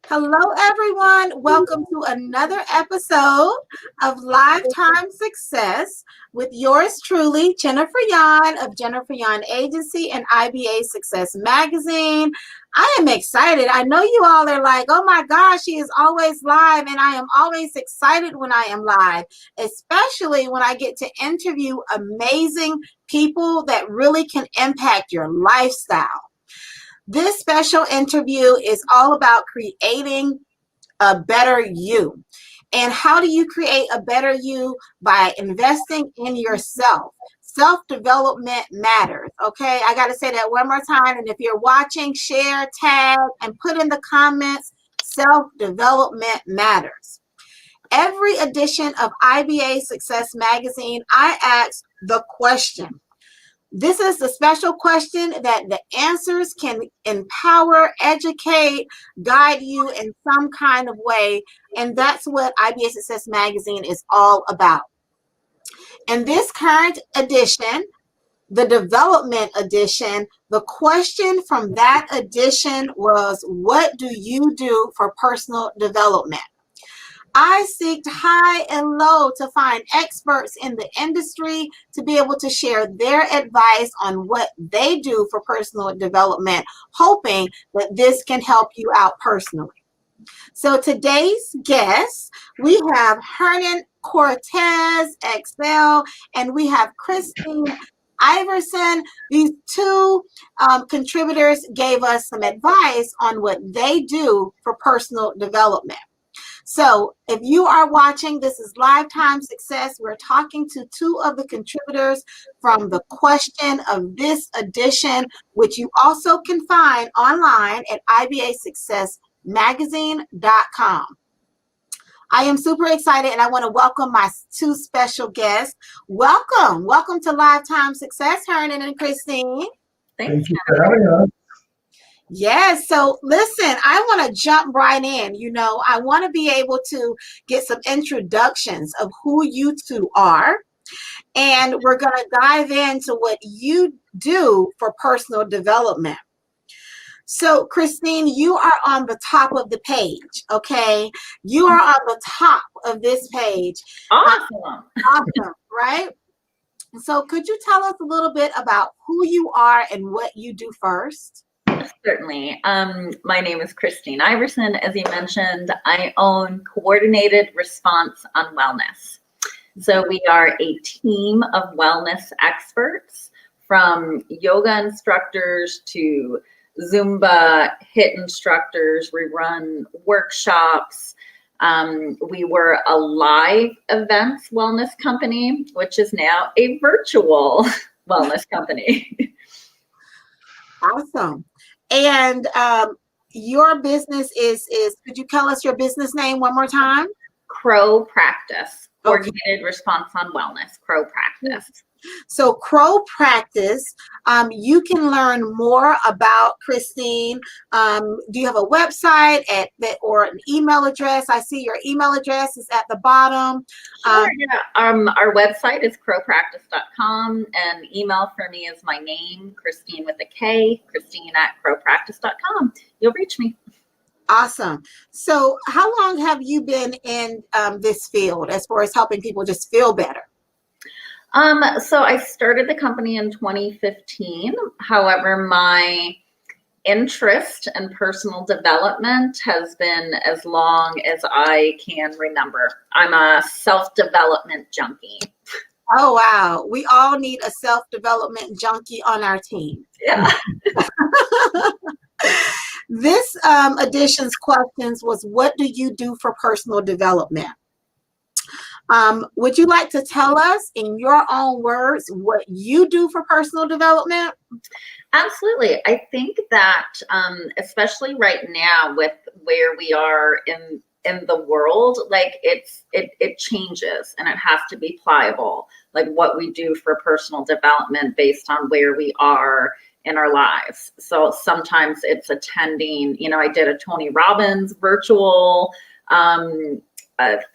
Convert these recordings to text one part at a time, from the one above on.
Hello, everyone. Welcome to another episode of Lifetime Success with yours truly, Jennifer Yon of Yon Agency and IBA Success Magazine. I am excited. I know you all are like, oh my gosh, she is always live, and I am always excited when I am live, especially when I get to interview amazing people that really can impact your lifestyle. This special interview is all about creating a better you. And how do you create a better you? By investing in yourself. Self-development matters. Okay, I got to say that one more time. And if you're watching, share, tag, and put in the comments, self-development matters. Every edition of IBA Success Magazine, I ask the question. This is the special question that the answers can empower, educate, guide you in some kind of way. And that's what IBA Success Magazine is all about. In this current edition, the development edition, the question from that edition was, what do you do for personal development? I seeked high and low to find experts in the industry to be able to share their advice on what they do for personal development, hoping that this can help you out personally. So today's guests, we have Hernan Cortes, Excel, and we have Kristine Iverson. These two contributors gave us some advice on what they do for personal development. So if you are watching, this is Lifetime Success. We're talking to two of the contributors from the question of this edition, which you also can find online at IBASuccessMagazine.com. I am super excited, and I want to welcome my two special guests. Welcome to Lifetime Success, Hernan and Kristine. Thank you for having us. Yes. So listen, I want to jump right in. I want to be able to get some introductions of who you two are. And we're going to dive into what you do for personal development. So, Kristine, you are on the top of the page, okay? You are on the top of this page. Awesome, right? So could you tell us a little bit about who you are and what you do first? Certainly. My name is Kristine Iverson. As you mentioned, I own Coordinated Response on Wellness. So we are a team of wellness experts, from yoga instructors to Zumba HIIT instructors. We run workshops. We were a live events wellness company, which is now a virtual wellness company. Awesome. And your business is, could you tell us your business name one more time? Crow Practice, Coordinated Response on Wellness, Crow Practice. So Crow Practice, you can learn more about Kristine. Do you have a website or an email address? I see your email address is at the bottom. Sure, yeah. Our website is crowpractice.com, and email for me is my name, Kristine with a K, Kristine@crowpractice.com. You'll reach me. Awesome. So how long have you been in this field as far as helping people just feel better? So I started the company in 2015. However, my interest in personal development has been as long as I can remember. I'm a self-development junkie. Oh, wow. We all need a self-development junkie on our team. Yeah. This edition's questions was, what do you do for personal development? Would you like to tell us in your own words what you do for personal development? Absolutely. I think that especially right now with where we are in the world, like it changes, and it has to be pliable, like what we do for personal development based on where we are in our lives. So sometimes it's attending, I did a Tony Robbins virtual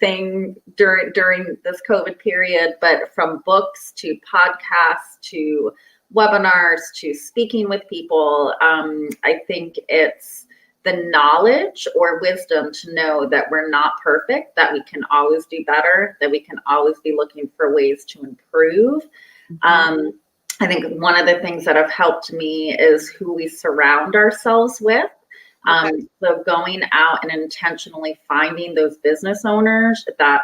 thing during this COVID period, but from books to podcasts to webinars to speaking with people, I think it's the knowledge or wisdom to know that we're not perfect, that we can always do better, that we can always be looking for ways to improve. I think one of the things that have helped me is who we surround ourselves with. So going out and intentionally finding those business owners that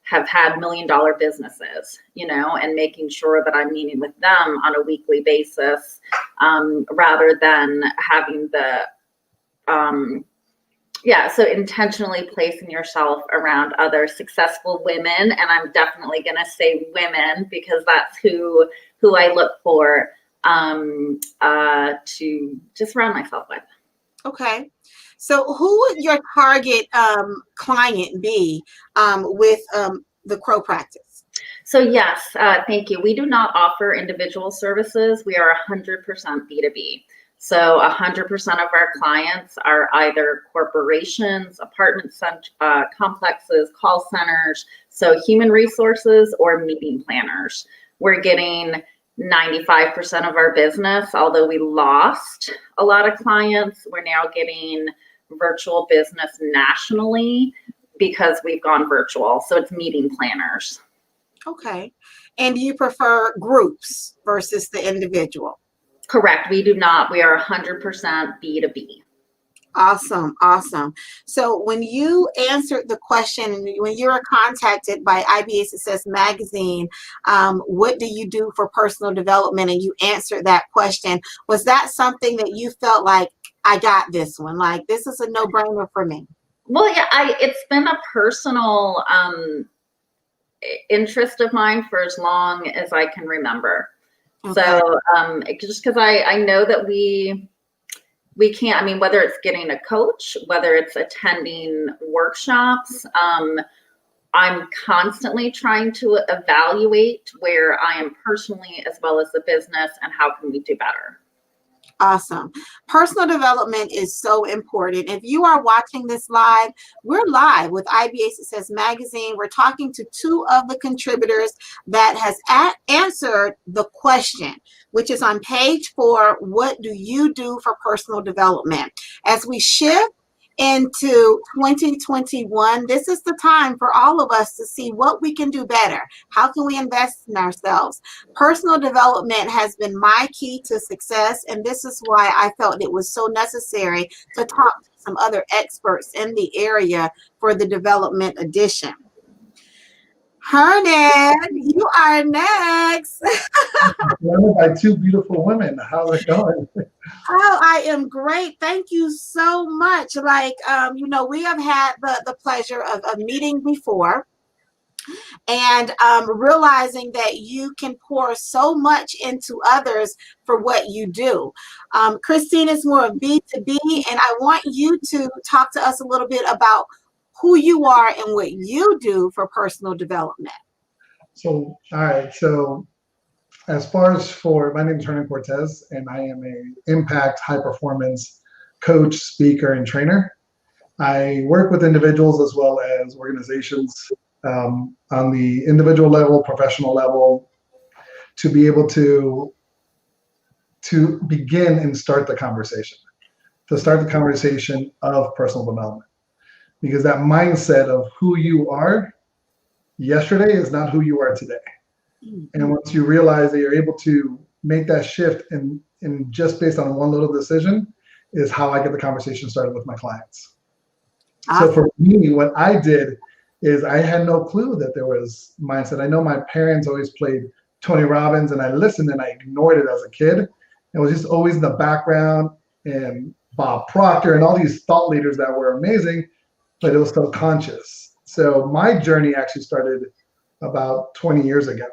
have had $1 million businesses, and making sure that I'm meeting with them on a weekly basis, rather than having so intentionally placing yourself around other successful women. And I'm definitely going to say women because that's who I look for to just surround myself with. Okay. So who would your target client be with the Crow practice? So yes, thank you. We do not offer individual services. We are 100% B2B. So 100% of our clients are either corporations, apartment complexes, call centers, so human resources or meeting planners. We're getting 95% of our business, although we lost a lot of clients, we're now getting virtual business nationally because we've gone virtual. So it's meeting planners. Okay. And do you prefer groups versus the individual? Correct. We do not. We are 100% B2B. Awesome. Awesome. So when you answered the question, when you were contacted by IBA Success Magazine, what do you do for personal development? And you answered that question. Was that something that you felt like, I got this one, like this is a no-brainer for me? Well, yeah, it's been a personal interest of mine for as long as I can remember. Okay. So just because I know that we can't, whether it's getting a coach, whether it's attending workshops, I'm constantly trying to evaluate where I am personally as well as the business and how can we do better. Awesome. Personal development is so important. If you are watching this live, we're live with IBA Success Magazine. We're talking to two of the contributors that has answered the question, which is on page 4. What do you do for personal development? As we shift into 2021, this is the time for all of us to see what we can do better. How can we invest in ourselves? Personal development has been my key to success, and this is why I felt it was so necessary to talk to some other experts in the area for the development edition. Hernan, you are next. Surrounded by two beautiful women. How's it going? Oh, I am great. Thank you so much. Like, we have had the pleasure of meeting before and realizing that you can pour so much into others for what you do. Kristine is more of B2B, and I want you to talk to us a little bit about who you are and what you do for personal development. So, all right. So as far as my name is Hernan Cortes, and I am a impact high performance coach, speaker, and trainer. I work with individuals as well as organizations on the individual level, professional level, to be able to begin and start the conversation, of personal development. Because that mindset of who you are yesterday is not who you are today. And once you realize that you're able to make that shift and just based on one little decision is how I get the conversation started with my clients. So for me, what I did is I had no clue that there was mindset. I know my parents always played Tony Robbins and I listened and I ignored it as a kid. It was just always in the background, and Bob Proctor and all these thought leaders that were amazing, but it was subconscious. So my journey actually started about 20 years ago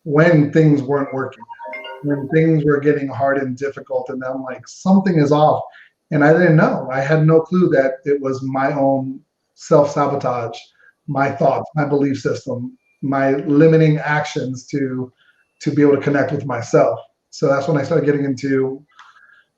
when things weren't working, when things were getting hard and difficult. And I'm like, something is off. And I didn't know. I had no clue that it was my own self-sabotage, my thoughts, my belief system, my limiting actions to be able to connect with myself. So that's when I started getting into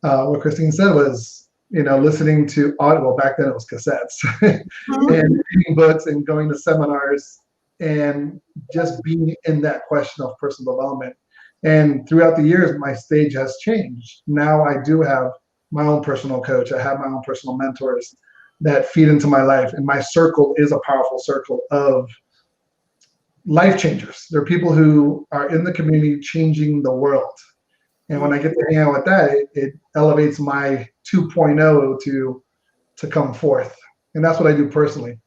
what Kristine said was, listening to audio. Back then it was cassettes and reading books and going to seminars and just being in that question of personal development. And throughout the years, my stage has changed. Now I do have my own personal coach. I have my own personal mentors that feed into my life. And my circle is a powerful circle of life changers. They're people who are in the community changing the world. And when I get to hang out with that, it elevates my 2.0 to come forth. And that's what I do personally.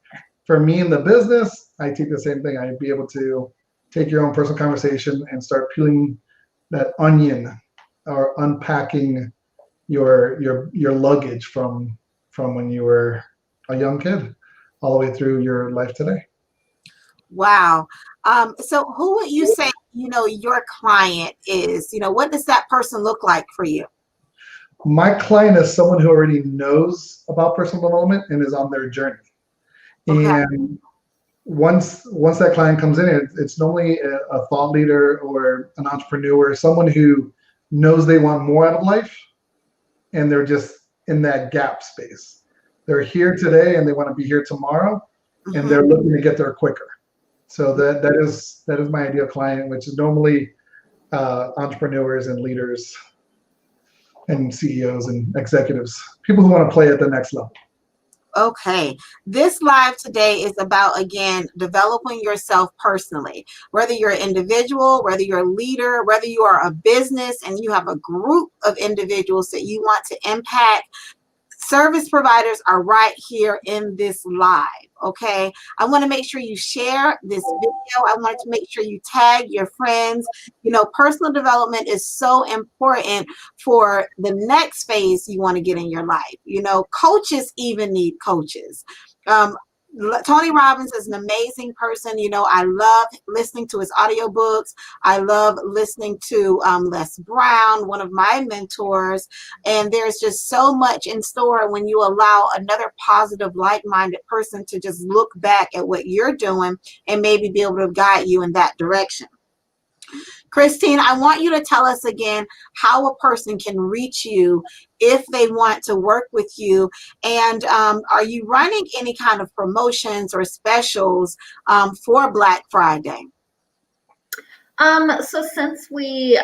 For me in the business, I take the same thing. I'd be able to take your own personal conversation and start peeling that onion or unpacking your luggage from when you were a young kid all the way through your life today. Wow. So who would you say, your client is? What does that person look like for you? My client is someone who already knows about personal development and is on their journey. Okay. And once that client comes in, it's normally a thought leader or an entrepreneur, someone who knows they want more out of life, and they're just in that gap space. They're here today and they want to be here tomorrow, and they're looking to get there quicker. So that is my ideal client, which is normally entrepreneurs and leaders and CEOs and executives, people who want to play at the next level. Okay. This live today is about, again, developing yourself personally, whether you're an individual, whether you're a leader, whether you are a business and you have a group of individuals that you want to impact. Service providers are right here in this live. Okay. I want to make sure you share this video. I want to make sure you tag your friends. Personal development is so important for the next phase you want to get in your life. Coaches even need coaches. Tony Robbins is an amazing person. I love listening to his audiobooks. I love listening to Les Brown, one of my mentors. And there's just so much in store when you allow another positive, like-minded person to just look back at what you're doing and maybe be able to guide you in that direction. Kristine, I want you to tell us again how a person can reach you if they want to work with you. And are you running any kind of promotions or specials for Black Friday? So since we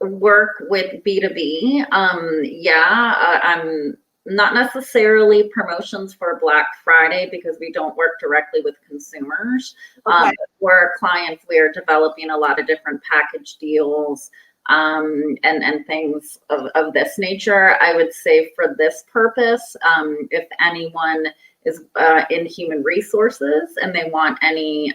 work with B2B, I'm not necessarily promotions for Black Friday because we don't work directly with consumers. Okay. For our clients, we are developing a lot of different package deals and things of this nature. I would say for this purpose, if anyone is in human resources and they want any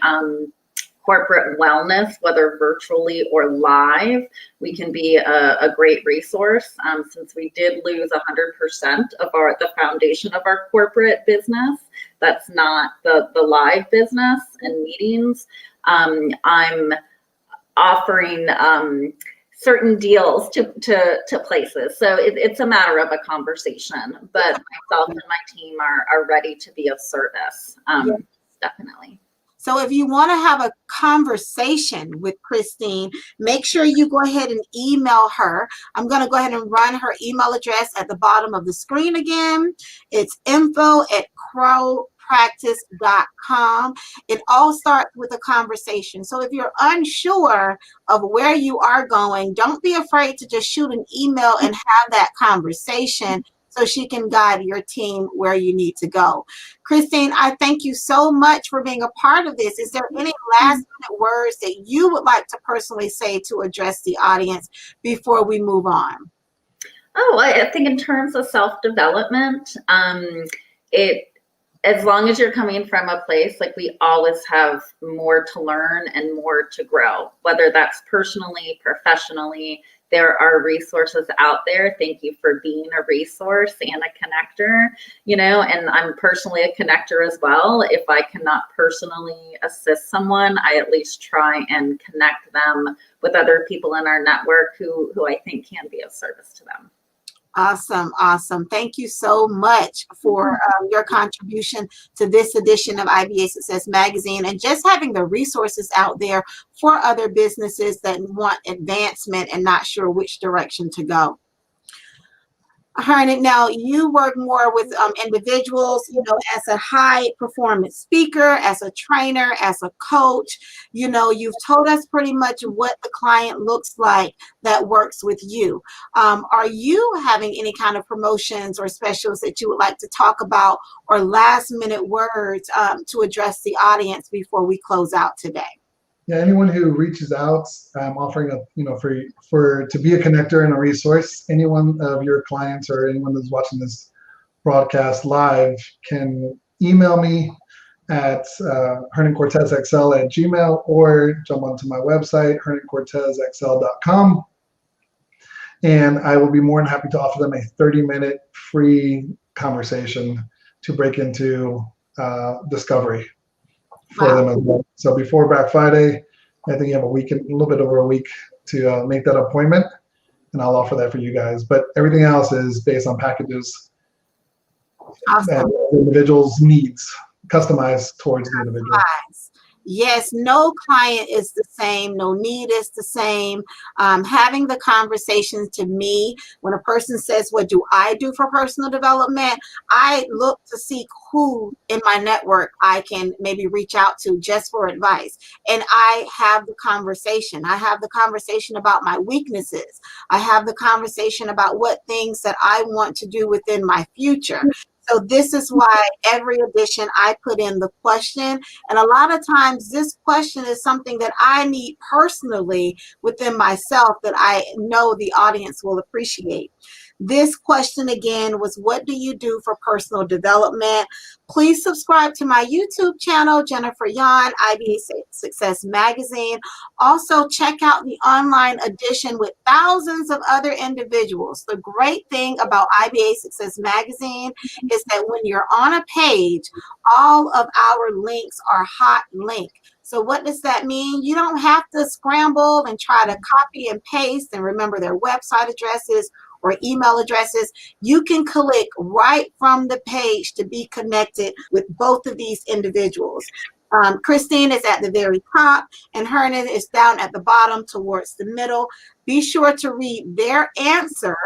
corporate wellness, whether virtually or live, we can be a great resource. Since we did lose 100% of the foundation of our corporate business, that's not the live business and meetings. I'm offering certain deals to places. So it's a matter of a conversation, but myself and my team are ready to be of service. Definitely. So if you want to have a conversation with Kristine, make sure you go ahead and email her. I'm going to go ahead and run her email address at the bottom of the screen again. It's info@crowpractice.com. It all starts with a conversation. So if you're unsure of where you are going, don't be afraid to just shoot an email and have that conversation so she can guide your team where you need to go. Kristine, I thank you so much for being a part of this. Is there any last minute words that you would like to personally say to address the audience before we move on? Oh, I think in terms of self-development, as long as you're coming from a place, like, we always have more to learn and more to grow, whether that's personally, professionally. There are resources out there. Thank you for being a resource and a connector, and I'm personally a connector as well. If I cannot personally assist someone, I at least try and connect them with other people in our network who I think can be of service to them. Awesome. Awesome. Thank you so much for your contribution to this edition of IBA Success Magazine, and just having the resources out there for other businesses that want advancement and not sure which direction to go. Hernan, now you work more with individuals, as a high performance speaker, as a trainer, as a coach. You've told us pretty much what the client looks like that works with you. Are you having any kind of promotions or specials that you would like to talk about, or last minute words to address the audience before we close out today? Yeah, anyone who reaches out, I'm offering for to be a connector and a resource. Anyone of your clients or anyone that's watching this broadcast live can email me at HernanCortesXL@gmail, or jump onto my website, HernanCortesXL.com, and I will be more than happy to offer them a 30-minute free conversation to break into discovery for them as well. So before Black Friday, I think you have a little bit over a week to make that appointment, and I'll offer that for you guys. But everything else is based on packages and the individual's needs, customized towards the individual. Yes, no client is the same. No need is the same. Having the conversations, to me, when a person says, what do I do for personal development? I look to see who in my network I can maybe reach out to just for advice. And I have the conversation. I have the conversation about my weaknesses. I have the conversation about what things that I want to do within my future. So this is why every edition I put in the question. And a lot of times this question is something that I need personally within myself that I know the audience will appreciate. This question again was, what do you do for personal development? Please subscribe to my YouTube channel, Jennifer Yon, IBA Success Magazine. Also check out the online edition with thousands of other individuals. The great thing about IBA Success Magazine is that when you're on a page, all of our links are hot link. So what does that mean? You don't have to scramble and try to copy and paste and remember their website addresses or email addresses. You can click right from the page to be connected with both of these individuals. Kristine is at the very top and Hernan is down at the bottom towards the middle. Be sure to read their answer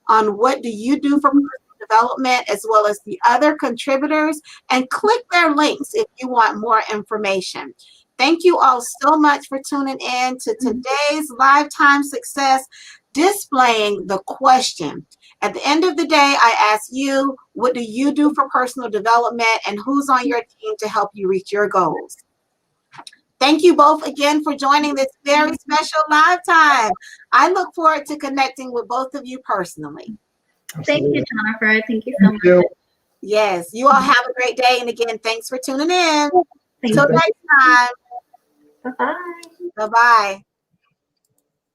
on what do you do for personal development, as well as the other contributors, and click their links if you want more information. Thank you all so much for tuning in to today's Lifetime Success, displaying the question. At the end of the day, I ask you, what do you do for personal development, and who's on your team to help you reach your goals? Thank you both again for joining this very special Lifetime. I look forward to connecting with both of you personally. Thank you, Jennifer. Thank you so much. Yes, you all have a great day. And again, thanks for tuning in. Thank Until you. next time. Bye-bye. Bye-bye.